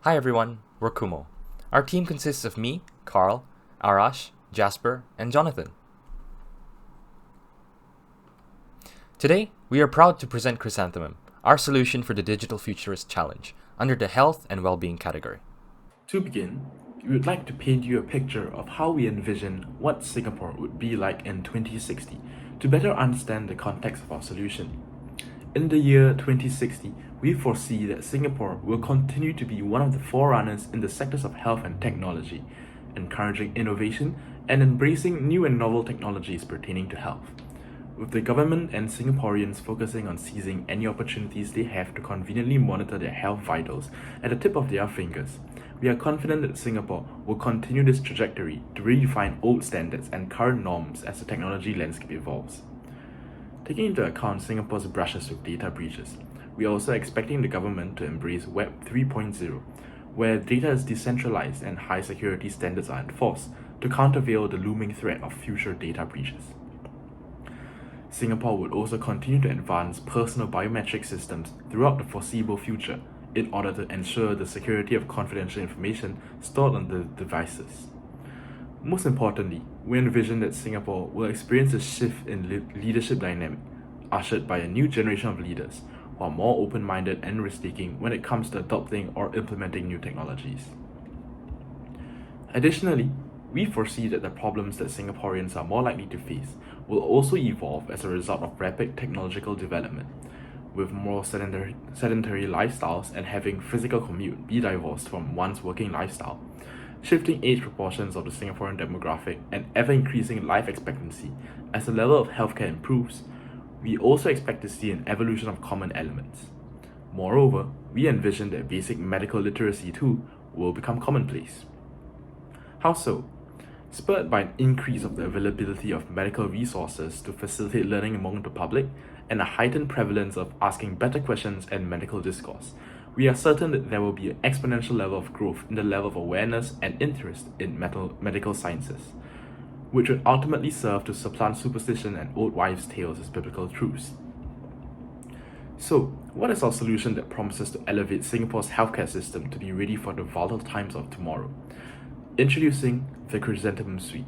Hi everyone, we're Kumo. Our team consists of me, Carl, Arash, Jasper, and Jonathan. Today, we are proud to present Chrysanthemum, our solution for the Digital Futurist Challenge, under the Health and Wellbeing category. To begin, we would like to paint you a picture of how we envision what Singapore would be like in 2060 to better understand the context of our solution. In the year 2060, we foresee that Singapore will continue to be one of the forerunners in the sectors of health and technology, encouraging innovation and embracing new and novel technologies pertaining to health. With the government and Singaporeans focusing on seizing any opportunities they have to conveniently monitor their health vitals at the tip of their fingers, we are confident that Singapore will continue this trajectory to redefine old standards and current norms as the technology landscape evolves. Taking into account Singapore's brushes with data breaches, we are also expecting the government to embrace Web 3.0, where data is decentralized and high security standards are enforced to countervail the looming threat of future data breaches. Singapore would also continue to advance personal biometric systems throughout the foreseeable future in order to ensure the security of confidential information stored on the devices. Most importantly, we envision that Singapore will experience a shift in leadership dynamic, ushered by a new generation of leaders who are more open-minded and risk-taking when it comes to adopting or implementing new technologies. Additionally, we foresee that the problems that Singaporeans are more likely to face will also evolve as a result of rapid technological development, with more sedentary lifestyles and having physical commute be divorced from one's working lifestyle, shifting age proportions of the Singaporean demographic and ever-increasing life expectancy as the level of healthcare improves. We also expect to see an evolution of common elements. Moreover, we envision that basic medical literacy too will become commonplace. How so? Spurred by an increase of the availability of medical resources to facilitate learning among the public and a heightened prevalence of asking better questions and medical discourse, we are certain that there will be an exponential level of growth in the level of awareness and interest in medical sciences, which would ultimately serve to supplant superstition and old wives' tales as biblical truths. So, what is our solution that promises to elevate Singapore's healthcare system to be ready for the volatile times of tomorrow? Introducing the Chrysanthemum suite.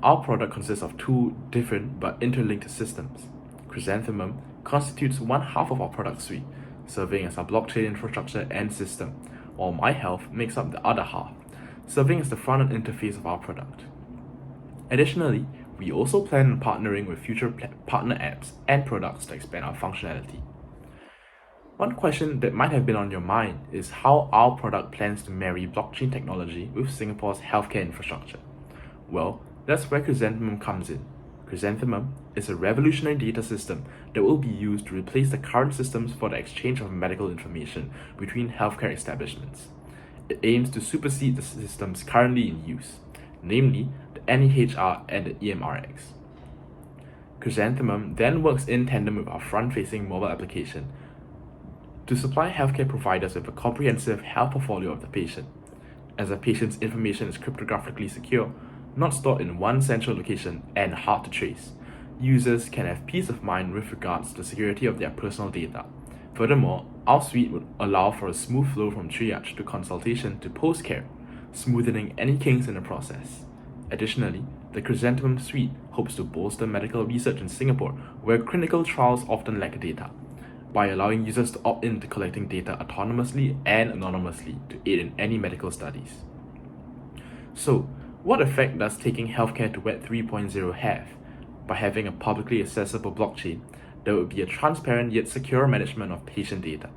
Our product consists of two different but interlinked systems. Chrysanthemum constitutes one half of our product suite, serving as our blockchain infrastructure and system, while MyHealth makes up the other half, serving as the front-end interface of our product. Additionally, we also plan on partnering with future partner apps and products to expand our functionality. One question that might have been on your mind is how our product plans to marry blockchain technology with Singapore's healthcare infrastructure. Well, that's where Chrysanthemum comes in. Chrysanthemum is a revolutionary data system that will be used to replace the current systems for the exchange of medical information between healthcare establishments. It aims to supersede the systems currently in use, namely the NEHR and the EMRX. Chrysanthemum then works in tandem with our front-facing mobile application to supply healthcare providers with a comprehensive health portfolio of the patient. As a patient's information is cryptographically secure, not stored in one central location and hard to trace, users can have peace of mind with regards to the security of their personal data. Furthermore, our suite would allow for a smooth flow from triage to consultation to post-care, smoothing any kinks in the process. Additionally, the Chrysanthemum suite hopes to bolster medical research in Singapore, where clinical trials often lack data, by allowing users to opt in to collecting data autonomously and anonymously to aid in any medical studies. So, what effect does taking healthcare to Web 3.0 have? By having a publicly accessible blockchain, there would be a transparent yet secure management of patient data.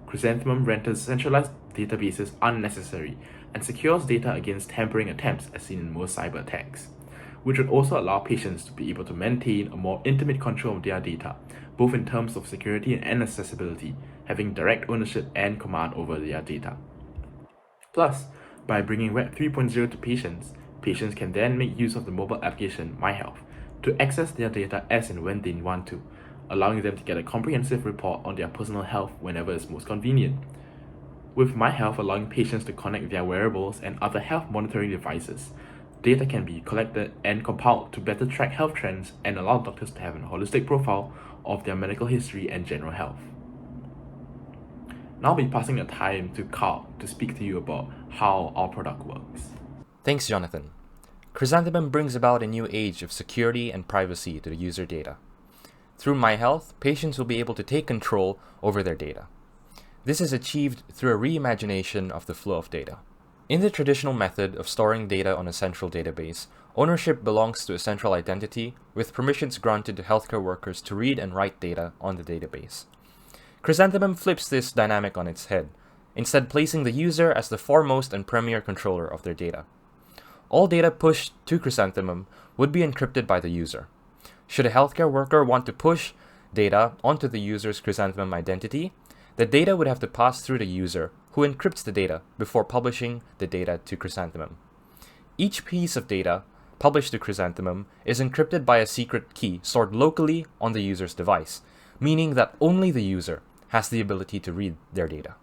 Chrysanthemum renders centralized databases unnecessary and secures data against tampering attempts as seen in most cyber attacks, which would also allow patients to be able to maintain a more intimate control of their data, both in terms of security and accessibility, having direct ownership and command over their data. Plus, by bringing Web 3.0 to patients, patients can then make use of the mobile application MyHealth to access their data as and when they want to, allowing them to get a comprehensive report on their personal health whenever it's most convenient. With MyHealth allowing patients to connect their wearables and other health monitoring devices, data can be collected and compiled to better track health trends and allow doctors to have a holistic profile of their medical history and general health. Now I'll be passing the time to Carl to speak to you about how our product works. Thanks, Jonathan. Chrysanthemum brings about a new age of security and privacy to the user data. Through My Health, patients will be able to take control over their data. This is achieved through a reimagination of the flow of data. In the traditional method of storing data on a central database, ownership belongs to a central identity with permissions granted to healthcare workers to read and write data on the database. Chrysanthemum flips this dynamic on its head, instead placing the user as the foremost and premier controller of their data. All data pushed to Chrysanthemum would be encrypted by the user. Should a healthcare worker want to push data onto the user's Chrysanthemum identity, the data would have to pass through the user, who encrypts the data before publishing the data to Chrysanthemum. Each piece of data published to Chrysanthemum is encrypted by a secret key stored locally on the user's device, meaning that only the user has the ability to read their data.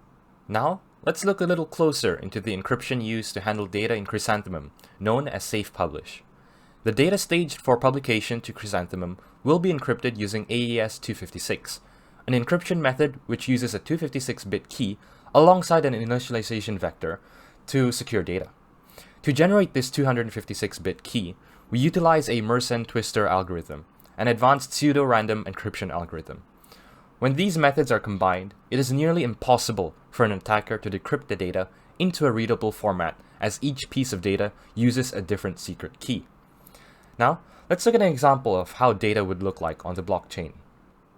Now, let's look a little closer into the encryption used to handle data in Chrysanthemum, known as Safe Publish. The data staged for publication to Chrysanthemum will be encrypted using AES 256, an encryption method which uses a 256-bit key alongside an initialization vector to secure data. To generate this 256-bit key, we utilize a Mersenne twister algorithm, an advanced pseudo-random encryption algorithm. When these methods are combined, it is nearly impossible for an attacker to decrypt the data into a readable format, as each piece of data uses a different secret key. Now, let's look at an example of how data would look like on the blockchain.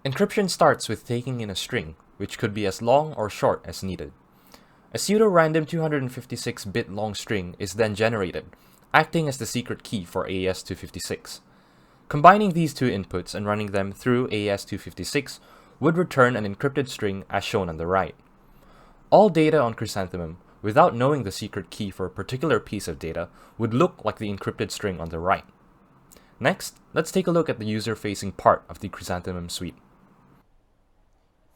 Encryption starts with taking in a string, which could be as long or short as needed. A pseudo-random 256-bit long string is then generated, acting as the secret key for AES 256. Combining these two inputs and running them through AES 256 would return an encrypted string as shown on the right. All data on Chrysanthemum, without knowing the secret key for a particular piece of data, would look like the encrypted string on the right. Next, let's take a look at the user-facing part of the Chrysanthemum suite.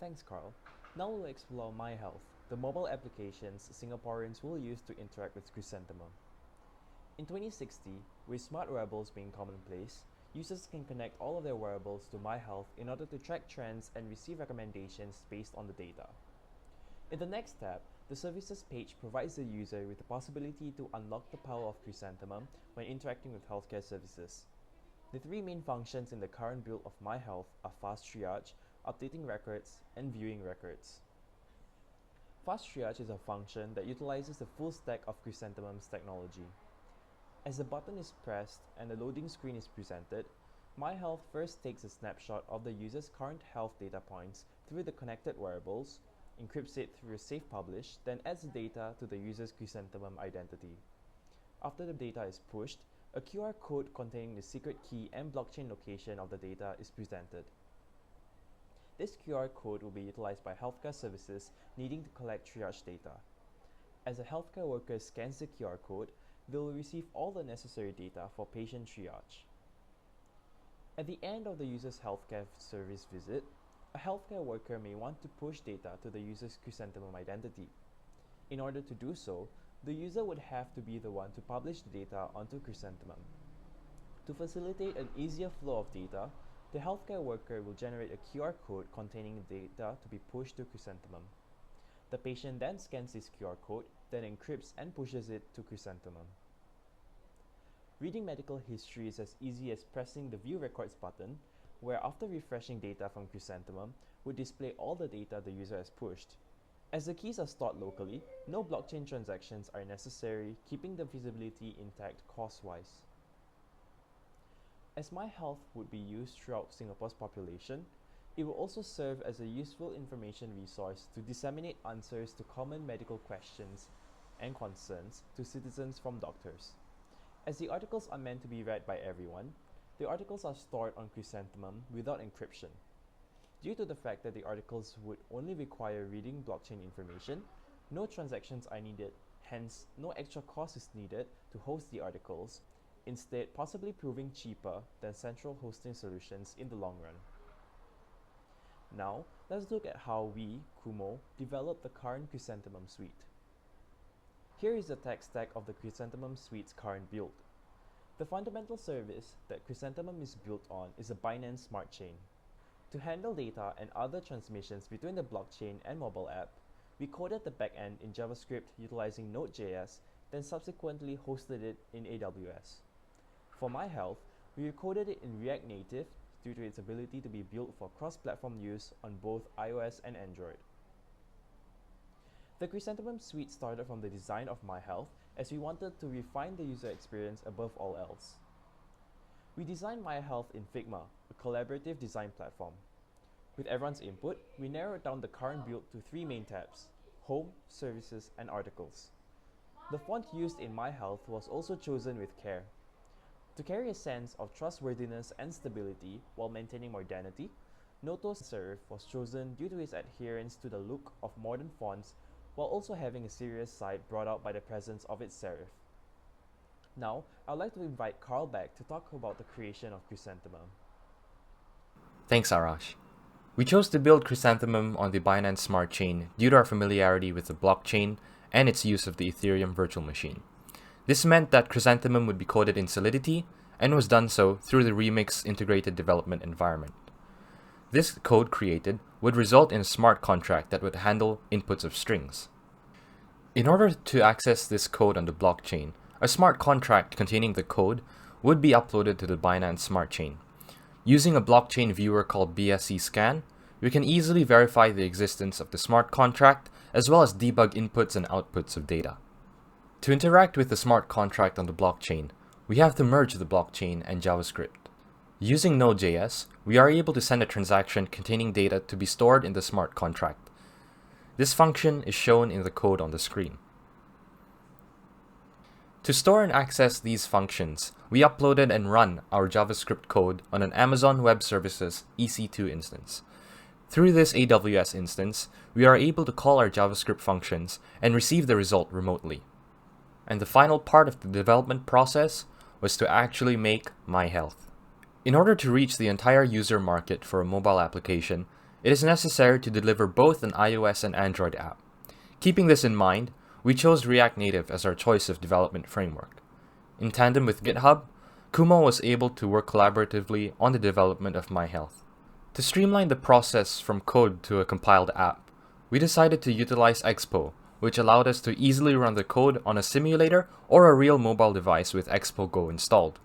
Thanks, Carl. Now we'll explore My Health, the mobile applications Singaporeans will use to interact with Chrysanthemum. In 2060, with smart wearables being commonplace, users can connect all of their wearables to My Health in order to track trends and receive recommendations based on the data. In the next tab, the services page provides the user with the possibility to unlock the power of Chrysanthemum when interacting with healthcare services. The three main functions in the current build of My Health are fast triage, updating records, and viewing records. Fast triage is a function that utilizes the full stack of Chrysanthemum's technology. As the button is pressed and the loading screen is presented, My Health first takes a snapshot of the user's current health data points through the connected wearables, encrypts it through Safe Publish, then adds the data to the user's Chrysanthemum identity. After the data is pushed, a QR code containing the secret key and blockchain location of the data is presented. This QR code will be utilized by healthcare services needing to collect triage data. As a healthcare worker scans the QR code, they will receive all the necessary data for patient triage. At the end of the user's healthcare service visit, a healthcare worker may want to push data to the user's Chrysanthemum identity. In order to do so, the user would have to be the one to publish the data onto Chrysanthemum. To facilitate an easier flow of data, the healthcare worker will generate a QR code containing data to be pushed to Chrysanthemum. The patient then scans this QR code, then encrypts and pushes it to Chrysanthemum. Reading medical history is as easy as pressing the View Records button, where after refreshing data from Chrysanthemum, would display all the data the user has pushed. As the keys are stored locally, no blockchain transactions are necessary, keeping the feasibility intact cost-wise. As My Health would be used throughout Singapore's population, it will also serve as a useful information resource to disseminate answers to common medical questions and concerns to citizens from doctors. As the articles are meant to be read by everyone, the articles are stored on Chrysanthemum without encryption. Due to the fact that the articles would only require reading blockchain information, no transactions are needed, hence no extra cost is needed to host the articles, instead possibly proving cheaper than central hosting solutions in the long run. Now, let's look at how we, Kumo, developed the current Chrysanthemum suite. Here is the tech stack of the Chrysanthemum suite's current build. The fundamental service that Chrysanthemum is built on is a Binance Smart Chain. To handle data and other transmissions between the blockchain and mobile app, We coded the backend in JavaScript utilizing Node.js, then subsequently hosted it in AWS. For My Health, we recoded it in React Native due to its ability to be built for cross-platform use on both iOS and Android. The Chrysanthemum suite started from the design of My Health as we wanted to refine the user experience above all else. We designed My Health in Figma, a collaborative design platform. With everyone's input, we narrowed down the current build to 3 main tabs: Home, Services, and Articles. The font used in My Health was also chosen with care. To carry a sense of trustworthiness and stability while maintaining modernity, Noto's serif was chosen due to its adherence to the look of modern fonts while also having a serious side brought out by the presence of its serif. Now, I'd like to invite Carl back to talk about the creation of Chrysanthemum. Thanks, Arash. We chose to build Chrysanthemum on the Binance Smart Chain due to our familiarity with the blockchain and its use of the Ethereum virtual machine. This meant that Chrysanthemum would be coded in Solidity and was done so through the Remix integrated development environment. This code created would result in a smart contract that would handle inputs of strings. In order to access this code on the blockchain, a smart contract containing the code would be uploaded to the Binance Smart Chain. Using a blockchain viewer called BSC Scan, we can easily verify the existence of the smart contract as well as debug inputs and outputs of data. To interact with the smart contract on the blockchain, we have to merge the blockchain and JavaScript. Using Node.js, we are able to send a transaction containing data to be stored in the smart contract. This function is shown in the code on the screen. To store and access these functions, we uploaded and run our JavaScript code on an Amazon Web Services EC2 instance. Through this AWS instance, we are able to call our JavaScript functions and receive the result remotely. And the final part of the development process was to actually make My Health. In order to reach the entire user market for a mobile application, it is necessary to deliver both an iOS and Android app. Keeping this in mind, we chose React Native as our choice of development framework. In tandem with GitHub, Kumo was able to work collaboratively on the development of My Health. To streamline the process from code to a compiled app, we decided to utilize Expo, which allowed us to easily run the code on a simulator or a real mobile device with Expo Go installed.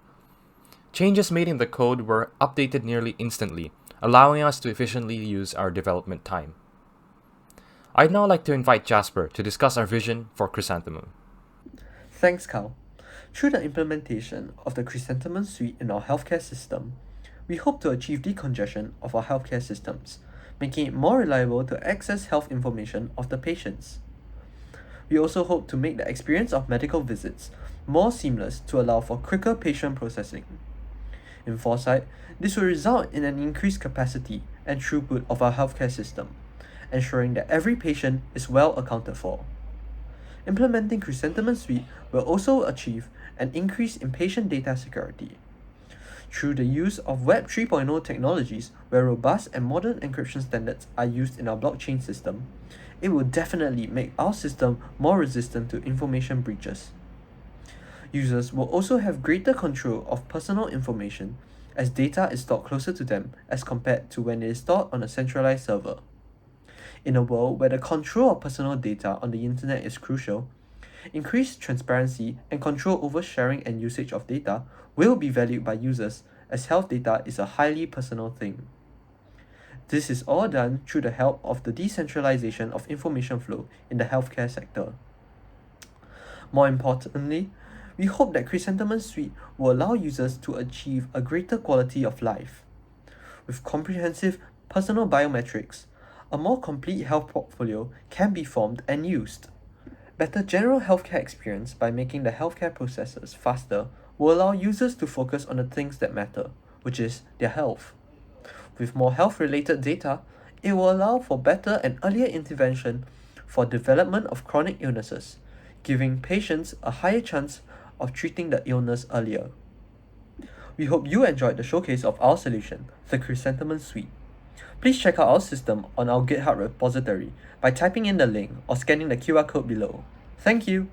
Changes made in the code were updated nearly instantly, allowing us to efficiently use our development time. I'd now like to invite Jasper to discuss our vision for Chrysanthemum. Thanks, Carl. Through the implementation of the Chrysanthemum suite in our healthcare system, we hope to achieve decongestion of our healthcare systems, making it more reliable to access health information of the patients. We also hope to make the experience of medical visits more seamless to allow for quicker patient processing. In foresight, this will result in an increased capacity and throughput of our healthcare system, ensuring that every patient is well accounted for. Implementing Chrysanthemum Suite will also achieve an increase in patient data security. Through the use of Web 3.0 technologies where robust and modern encryption standards are used in our blockchain system, it will definitely make our system more resistant to information breaches. Users will also have greater control of personal information as data is stored closer to them as compared to when it is stored on a centralized server. In a world where the control of personal data on the internet is crucial, increased transparency and control over sharing and usage of data will be valued by users as health data is a highly personal thing. This is all done through the help of the decentralization of information flow in the healthcare sector. More importantly, we hope that Chrysanthemum Suite will allow users to achieve a greater quality of life. With comprehensive personal biometrics, a more complete health portfolio can be formed and used. Better general healthcare experience by making the healthcare processes faster will allow users to focus on the things that matter, which is their health. With more health-related data, it will allow for better and earlier intervention for development of chronic illnesses, giving patients a higher chance of treating the illness earlier. We hope you enjoyed the showcase of our solution, the Chrysanthemum Suite. Please check out our system on our GitHub repository by typing in the link or scanning the QR code below. Thank you!